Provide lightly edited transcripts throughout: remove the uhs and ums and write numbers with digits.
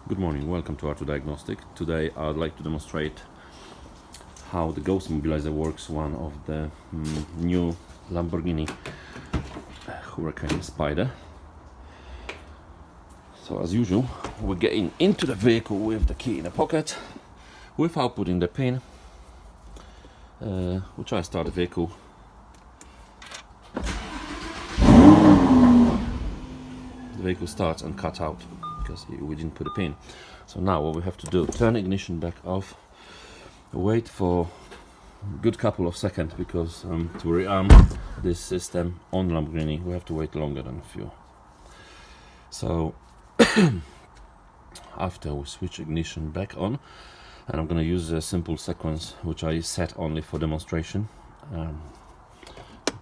Good morning, welcome to r2diagnostic. Today I'd like to demonstrate how the ghost immobiliser works, one of the new Lamborghini Huracan Spider. So as usual, we're getting into the vehicle with the key in the pocket without putting the pin. We'll try to start the vehicle. The vehicle starts and cut out because we didn't put a pin. So now what we have to do, turn ignition back off, wait for a good couple of seconds, because to rearm this system on Lamborghini we have to wait longer than a few. So after we switch ignition back on, and I'm going to use a simple sequence which I set only for demonstration.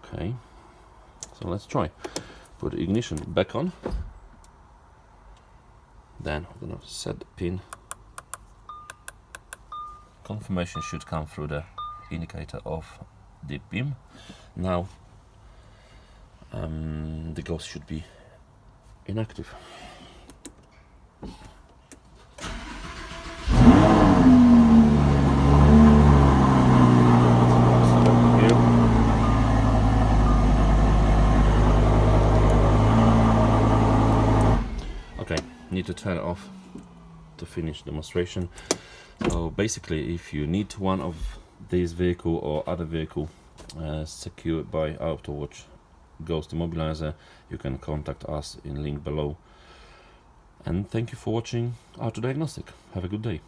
Okay, so let's try. Put the ignition back on. Then we're going to set the pin. Confirmation should come through the indicator of the beam. Now the ghost should be inactive. Okay, need to turn it off to finish demonstration. So basically, if you need one of these vehicle or other vehicle secured by AutoWatch Ghost Immobiliser, you can contact us in link below. And thank you for watching r2diagnostic. Have a good day.